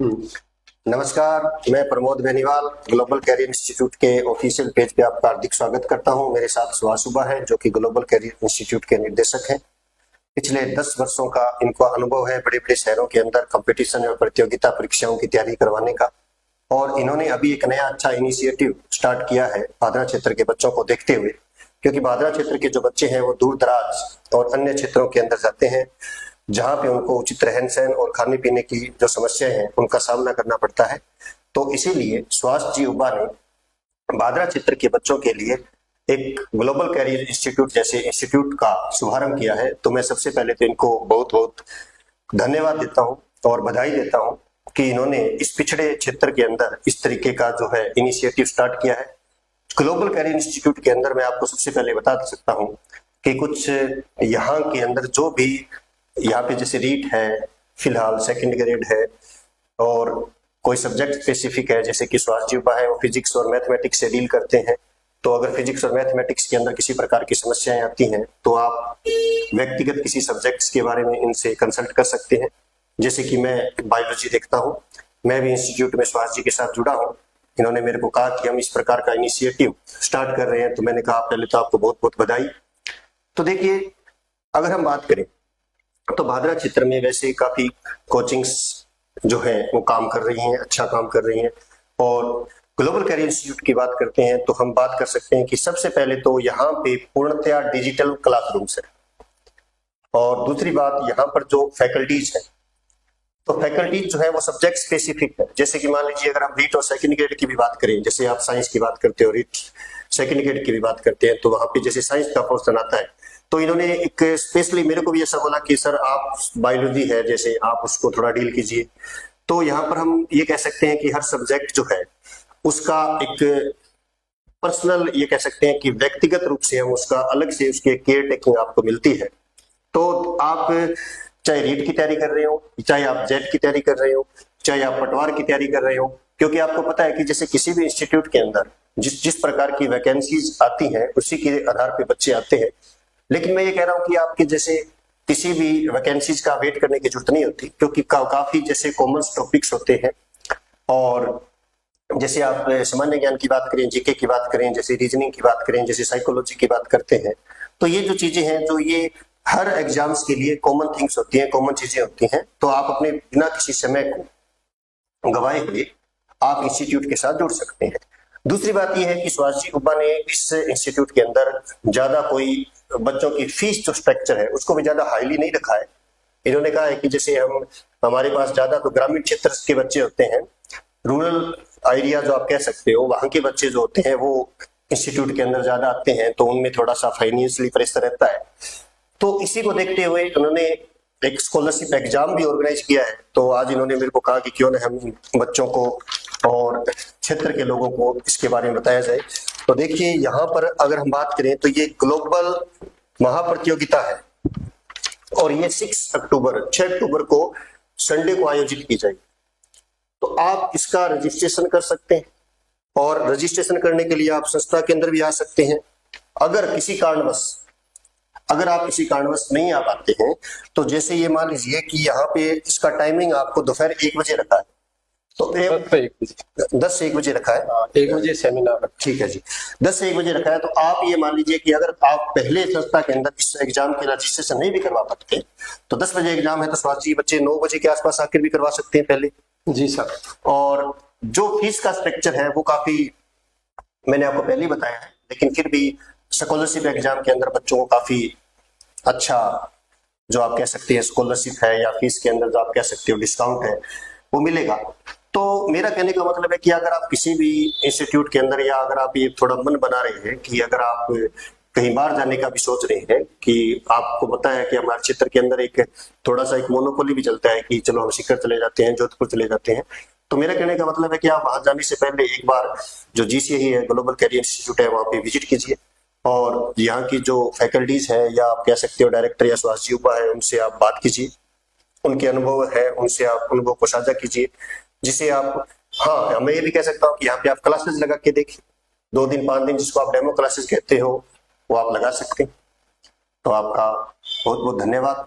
नमस्कार, मैं Pramod Beniwal global career institute के ऑफिशियल पेज पे आपका हार्दिक स्वागत करता हूं। मेरे साथ सुभाष सुबा है जो कि ग्लोबल कैरियर इंस्टीट्यूट के निर्देशक हैं। पिछले 10 वर्षों का इनको अनुभव है बड़े बड़े शहरों के अंदर कंपटीशन और प्रतियोगिता परीक्षाओं की तैयारी करवाने का, और इन्होंने अभी एक नया अच्छा इनिशिएटिव स्टार्ट किया है भादरा क्षेत्र के बच्चों को देखते हुए, क्योंकि भादरा क्षेत्र के जो बच्चे हैं वो दूर दराज और अन्य क्षेत्रों के अंदर जाते हैं जहां पे उनको उचित रहन सहन और खाने पीने की जो समस्याएं हैं उनका सामना करना पड़ता है। तो इसीलिए सुभाष जी उबा ने भादरा क्षेत्र के बच्चों के लिए एक ग्लोबल कैरियर इंस्टीट्यूट जैसे इंस्टीट्यूट का शुभारंभ किया है। तो मैं सबसे पहले तो इनको बहुत बहुत धन्यवाद देता हूं और बधाई देता हूं कि इन्होंने इस पिछड़े क्षेत्र के अंदर इस तरीके का जो है इनिशिएटिव स्टार्ट किया है। ग्लोबल कैरियर इंस्टीट्यूट के अंदर मैं आपको सबसे पहले बता सकता हूं कि कुछ यहाँ के अंदर जो भी यहाँ पे जैसे रीट है, फिलहाल सेकंड ग्रेड है, और कोई सब्जेक्ट स्पेसिफिक है जैसे कि सुभाष जी उबा है वो फिजिक्स और मैथमेटिक्स से डील करते हैं। तो अगर फिजिक्स और मैथमेटिक्स के अंदर किसी प्रकार की समस्याएं आती हैं तो आप व्यक्तिगत किसी सब्जेक्ट्स के बारे में इनसे कंसल्ट कर सकते हैं। जैसे कि मैं बायोलॉजी देखता हूँ, मैं भी इंस्टीट्यूट में सुभाष जी के साथ जुड़ा हूँ। इन्होंने मेरे को कहा कि हम इस प्रकार का इनिशिएटिव स्टार्ट कर रहे हैं, तो मैंने कहा पहले तो आपको बहुत बहुत बधाई। तो देखिए, अगर हम बात करें तो भादरा क्षेत्र में वैसे काफी कोचिंग्स जो है वो काम कर रही हैं, अच्छा काम कर रही हैं। और ग्लोबल कैरियर इंस्टीट्यूट की बात करते हैं तो हम बात कर सकते हैं कि सबसे पहले तो यहाँ पे पूर्णतया डिजिटल क्लासरूम्स है, और दूसरी बात यहाँ पर जो फैकल्टीज है तो फैकल्टीज जो है वो सब्जेक्ट स्पेसिफिक है। जैसे कि मान लीजिए अगर हम रीट और सेकंड ग्रेड की भी बात करें, जैसे आप साइंस की बात करते हो, रीट सेकंड ग्रेड की भी बात करते हैं, तो वहां पे जैसे साइंस का पोर्शन आता है तो इन्होंने एक स्पेशली मेरे को भी ऐसा बोला कि सर आप बायोलॉजी है जैसे आप उसको थोड़ा डील कीजिए। तो यहाँ पर हम ये कह सकते हैं कि हर सब्जेक्ट जो है उसका एक पर्सनल, ये कह सकते हैं कि व्यक्तिगत रूप से हम उसका अलग से उसकी केयर टेकिंग आपको मिलती है। तो आप चाहे रीट की तैयारी कर रहे हो, चाहे आप जेट की तैयारी कर रहे हो, चाहे आप पटवार की तैयारी कर रहे हो, क्योंकि आपको पता है कि जैसे किसी भी इंस्टीट्यूट के अंदर जिस प्रकार की वैकेंसीज आती हैं उसी के आधार पे बच्चे आते हैं। लेकिन मैं ये कह रहा हूं कि आपके जैसे किसी भी वैकेंसीज का वेट करने की जरूरत नहीं होती, क्योंकि काफी जैसे कॉमन टॉपिक्स होते हैं। और जैसे आप सामान्य ज्ञान की बात करें, जीके की बात करें, जैसे रीजनिंग की बात करें, जैसे साइकोलॉजी की बात करते हैं, तो ये जो चीजें हैं जो ये हर एग्जाम्स के लिए कॉमन थिंग्स होती हैं, कॉमन चीजें होती हैं। तो आप अपने बिना किसी समय को गवाए हुए आप इंस्टीट्यूट के साथ जुड़ सकते हैं। दूसरी बात यह है कि सुभाष जी उबा ने इस इंस्टीट्यूट के अंदर ज्यादा कोई बच्चों की फीस जो स्ट्रक्चर है उसको भी ज्यादा हाईली नहीं रखा है। इन्होंने कहा है कि जैसे हमारे पास ज्यादा तो ग्रामीण क्षेत्र के बच्चे होते हैं, रूरल एरिया जो आप कह सकते हो, वहां के बच्चे जो होते हैं वो इंस्टीट्यूट के अंदर ज्यादा आते हैं, तो उनमें थोड़ा सा फाइनेंशियली प्रेशर रहता है। तो इसी को देखते हुए उन्होंने एक स्कॉलरशिप एग्जाम भी ऑर्गेनाइज किया है। तो आज इन्होंने मेरे को कहा कि क्यों ना हम बच्चों को और क्षेत्र के लोगों को इसके बारे में बताया जाए। तो देखिए, यहाँ पर अगर हम बात करें तो ये ग्लोबल महाप्रतियोगिता है, और ये 6 अक्टूबर को संडे को आयोजित की जाएगी। तो आप इसका रजिस्ट्रेशन कर सकते हैं, और रजिस्ट्रेशन करने के लिए आप संस्था के अंदर भी आ सकते हैं। अगर आप किसी कारणवश नहीं आ पाते हैं तो जैसे ये मान लीजिए कि यहाँ पे इसका टाइमिंग आपको दोपहर 1 बजे रखा है, तो 10 से 1 बजे रखा है, 1 बजे सेमिनार। ठीक है जी, 10 से 1 बजे रखा है। तो आप ये मान लीजिए कि अगर आप पहले संस्था के अंदर इस एग्जाम के रजिस्ट्रेशन नहीं भी करवा पाते तो 10 बजे एग्जाम है तो स्वास्थ्य जी बच्चे 9 बजे के आसपास आकर भी करवा सकते हैं पहले। जी सर। और जो फीस का स्ट्रक्चर है वो काफी मैंने आपको पहले ही बताया है, लेकिन फिर भी स्कॉलरशिप एग्जाम के अंदर बच्चों को काफी अच्छा जो आप कह सकते हैं स्कॉलरशिप है, या फीस के अंदर जो आप कह सकते हो डिस्काउंट है, वो मिलेगा। तो मेरा कहने का मतलब है कि अगर आप किसी भी इंस्टीट्यूट के अंदर, या अगर आप ये थोड़ा मन बना रहे हैं कि अगर आप कहीं बाहर जाने का भी सोच रहे हैं, कि आपको पता है कि हमारे क्षेत्र के अंदर एक थोड़ा सा एक मोनोपोली भी चलता है कि चलो हम सीकर चले जाते हैं, जोधपुर चले जाते हैं, तो मेरा कहने का मतलब है कि आप वहां जाने से पहले एक बार जो GCE है, ग्लोबल कैरियर इंस्टीट्यूट है, वहां पे विजिट कीजिए, और यहाँ की जो फैकल्टीज है, या आप कह सकते हो डायरेक्टर या सुभाष जी उबा है, उनसे आप बात कीजिए, उनके अनुभव है उनसे आप अनुभव को साझा कीजिए, जिसे आप, हाँ मैं ये भी कह सकता हूँ कि यहाँ पे आप क्लासेस लगा के देखिए, 2 दिन 5 दिन जिसको आप डेमो क्लासेस कहते हो वो आप लगा सकते हैं। तो आपका बहुत बहुत धन्यवाद।